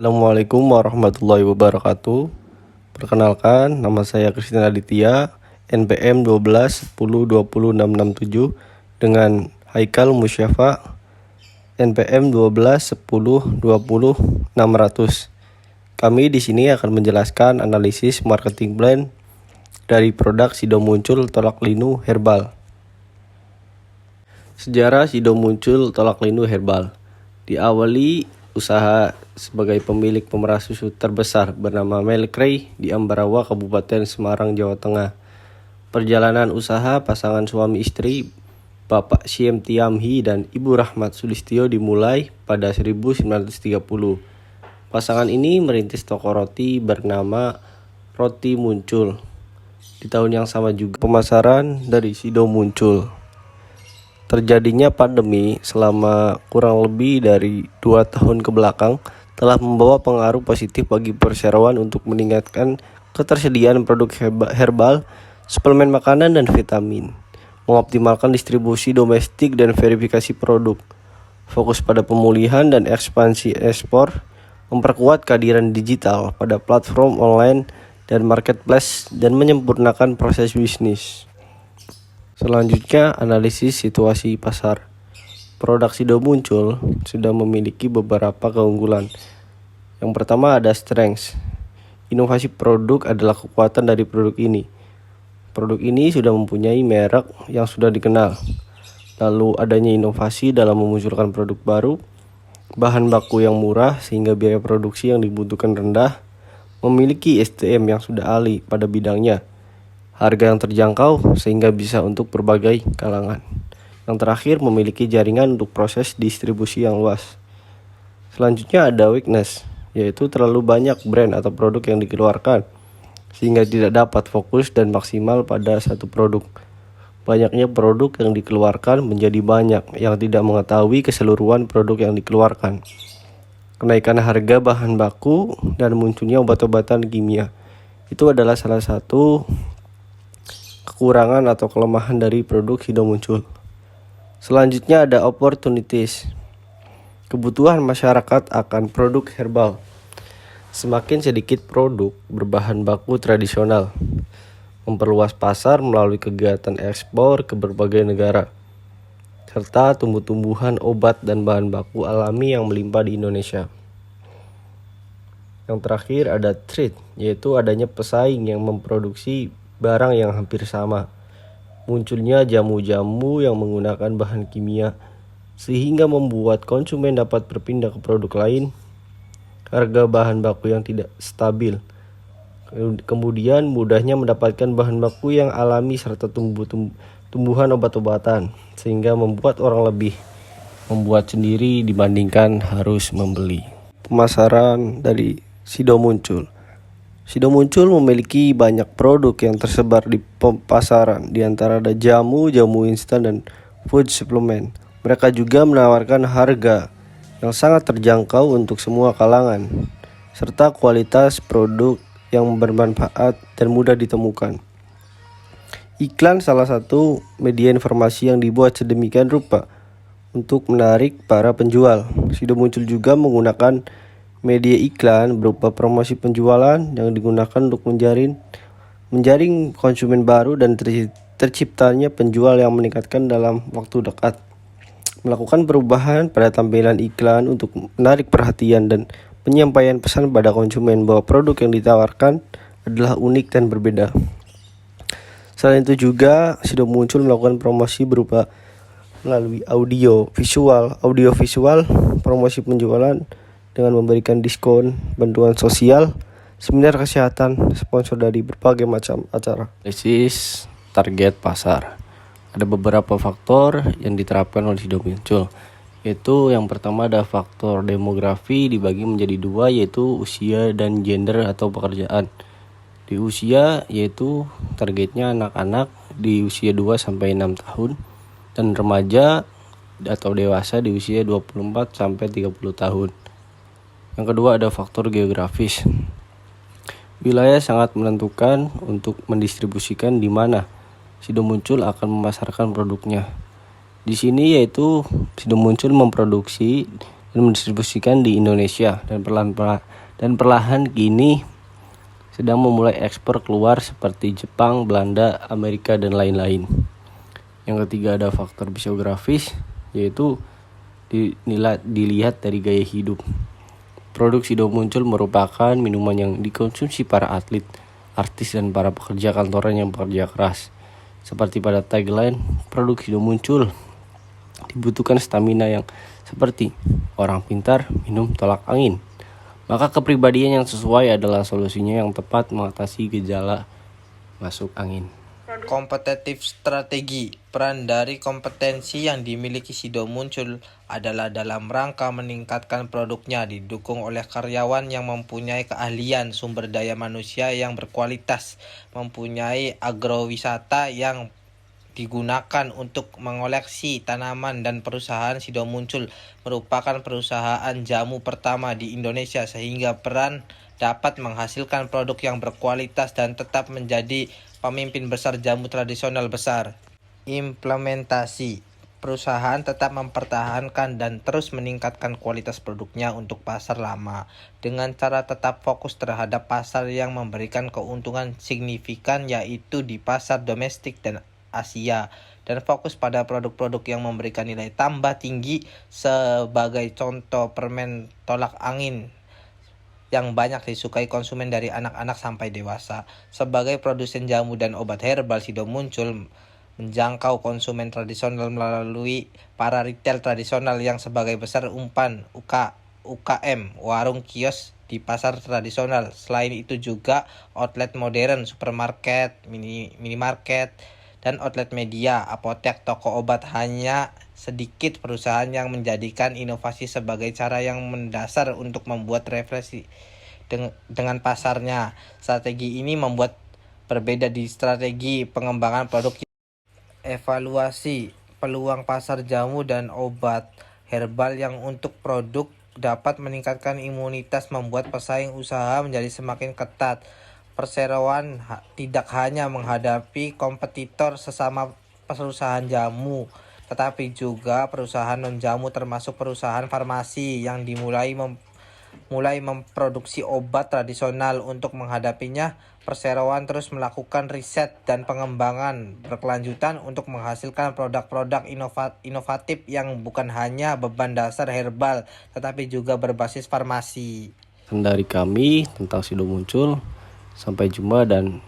Assalamualaikum warahmatullahi wabarakatuh. Perkenalkan, nama saya Kristina Aditya, NPM 1210200667 dengan Haikal Musyafa, NPM 1210200600. Kami di sini akan menjelaskan analisis marketing plan dari produk Sido Muncul Tolak Linu Herbal. Sejarah Sido Muncul Tolak Linu Herbal diawali usaha sebagai pemilik pemeras susu terbesar bernama Melkray di Ambarawa, Kabupaten Semarang, Jawa Tengah. Perjalanan usaha pasangan suami istri Bapak Syem Tiamhi dan Ibu Rahmat Sulistyo dimulai pada 1930. Pasangan ini merintis toko roti bernama Roti Muncul. Di tahun yang sama juga pemasaran dari Sido Muncul. Terjadinya pandemi selama kurang lebih dari 2 tahun ke belakang telah membawa pengaruh positif bagi perseroan untuk meningkatkan ketersediaan produk herbal, suplemen makanan, dan vitamin, mengoptimalkan distribusi domestik dan verifikasi produk, fokus pada pemulihan dan ekspansi ekspor, memperkuat kehadiran digital pada platform online dan marketplace, dan menyempurnakan proses bisnis. Selanjutnya, analisis situasi pasar. Produk Sido Muncul sudah memiliki beberapa keunggulan. Yang pertama ada strengths. Inovasi produk adalah kekuatan dari produk ini. Produk ini sudah mempunyai merek yang sudah dikenal. Lalu adanya inovasi dalam memunculkan produk baru, bahan baku yang murah sehingga biaya produksi yang dibutuhkan rendah, memiliki SDM yang sudah ahli pada bidangnya, harga yang terjangkau sehingga bisa untuk berbagai kalangan. Yang terakhir, memiliki jaringan untuk proses distribusi yang luas. Selanjutnya ada weakness, yaitu terlalu banyak brand atau produk yang dikeluarkan sehingga tidak dapat fokus dan maksimal pada satu produk. Banyaknya produk yang dikeluarkan menjadi banyak yang tidak mengetahui keseluruhan produk yang dikeluarkan. Kenaikan harga bahan baku dan munculnya obat-obatan kimia itu adalah salah satu kekurangan atau kelemahan dari produk Sido Muncul. Selanjutnya ada opportunities. Kebutuhan masyarakat akan produk herbal. Semakin sedikit produk berbahan baku tradisional. Memperluas pasar melalui kegiatan ekspor ke berbagai negara. Serta tumbuh-tumbuhan obat dan bahan baku alami yang melimpah di Indonesia. Yang terakhir ada threat, yaitu adanya pesaing yang memproduksi barang yang hampir sama. Munculnya jamu-jamu yang menggunakan bahan kimia sehingga membuat konsumen dapat berpindah ke produk lain. Harga bahan baku yang tidak stabil. Kemudian mudahnya mendapatkan bahan baku yang alami serta tumbuhan obat-obatan sehingga membuat orang lebih membuat sendiri dibandingkan harus membeli. Pemasaran dari Sido Muncul. Sido Muncul memiliki banyak produk yang tersebar di pasaran, di antara ada jamu instan, dan food supplement. Mereka juga menawarkan harga yang sangat terjangkau untuk semua kalangan, serta kualitas produk yang bermanfaat dan mudah ditemukan. Iklan salah satu media informasi yang dibuat sedemikian rupa untuk menarik para penjual. Sido Muncul juga menggunakan media iklan berupa promosi penjualan yang digunakan untuk menjaring konsumen baru dan terciptanya penjual yang meningkatkan dalam waktu dekat. Melakukan perubahan pada tampilan iklan untuk menarik perhatian dan penyampaian pesan pada konsumen bahwa produk yang ditawarkan adalah unik dan berbeda. Selain itu juga Sido Muncul melakukan promosi berupa melalui audio visual, promosi penjualan dengan memberikan diskon, bantuan sosial, seminar kesehatan, sponsor dari berbagai macam acara. Analisis target pasar. Ada beberapa faktor yang diterapkan oleh Sido Muncul, yaitu yang pertama ada faktor demografi dibagi menjadi dua, yaitu usia dan gender atau pekerjaan. Di usia yaitu targetnya anak-anak di usia 2-6 tahun dan remaja atau dewasa di usia 24-30 tahun. Yang kedua ada faktor geografis. Wilayah sangat menentukan untuk mendistribusikan di mana Sido Muncul akan memasarkan produknya. Di sini yaitu Sido Muncul memproduksi dan mendistribusikan di Indonesia dan perlahan kini sedang memulai ekspor keluar seperti Jepang, Belanda, Amerika, dan lain-lain. Yang ketiga ada faktor fisiografis, yaitu dilihat dari gaya hidup. Produk Sido Muncul merupakan minuman yang dikonsumsi para atlet, artis, dan para pekerja kantoran yang bekerja keras. Seperti pada tagline produk Sido Muncul, dibutuhkan stamina yang seperti orang pintar minum tolak angin. Maka kepribadian yang sesuai adalah solusinya yang tepat mengatasi gejala masuk angin. Kompetitif strategi. Peran dari kompetensi yang dimiliki Sido Muncul adalah dalam rangka meningkatkan produknya, didukung oleh karyawan yang mempunyai keahlian, sumber daya manusia yang berkualitas, mempunyai agrowisata yang digunakan untuk mengoleksi tanaman, dan perusahaan Sido Muncul merupakan perusahaan jamu pertama di Indonesia sehingga peran dapat menghasilkan produk yang berkualitas dan tetap menjadi pemimpin besar jamu tradisional besar. Implementasi. Perusahaan tetap mempertahankan dan terus meningkatkan kualitas produknya untuk pasar lama dengan cara tetap fokus terhadap pasar yang memberikan keuntungan signifikan, yaitu di pasar domestik dan Asia, dan fokus pada produk-produk yang memberikan nilai tambah tinggi. Sebagai contoh, permen tolak angin yang banyak disukai konsumen dari anak-anak sampai dewasa. Sebagai produsen jamu dan obat herbal, Sido Muncul menjangkau konsumen tradisional melalui para retail tradisional yang sebagai besar umpan UKM, warung kios di pasar tradisional. Selain itu juga outlet modern, supermarket, minimarket, dan outlet media, apotek, toko obat. Hanya sedikit perusahaan yang menjadikan inovasi sebagai cara yang mendasar untuk membuat refleksi dengan pasarnya. Strategi ini membuat berbeda di strategi pengembangan produk. Evaluasi peluang pasar jamu dan obat herbal yang untuk produk dapat meningkatkan imunitas, membuat pesaing usaha menjadi semakin ketat. Perseroan tidak hanya menghadapi kompetitor sesama perusahaan jamu, tetapi juga perusahaan non-jamu termasuk perusahaan farmasi yang mulai memproduksi obat tradisional. Untuk menghadapinya, perseroan terus melakukan riset dan pengembangan berkelanjutan untuk menghasilkan produk-produk inovatif yang bukan hanya beban dasar herbal, tetapi juga berbasis farmasi. Dari kami tentang Sido Muncul, sampai jumpa dan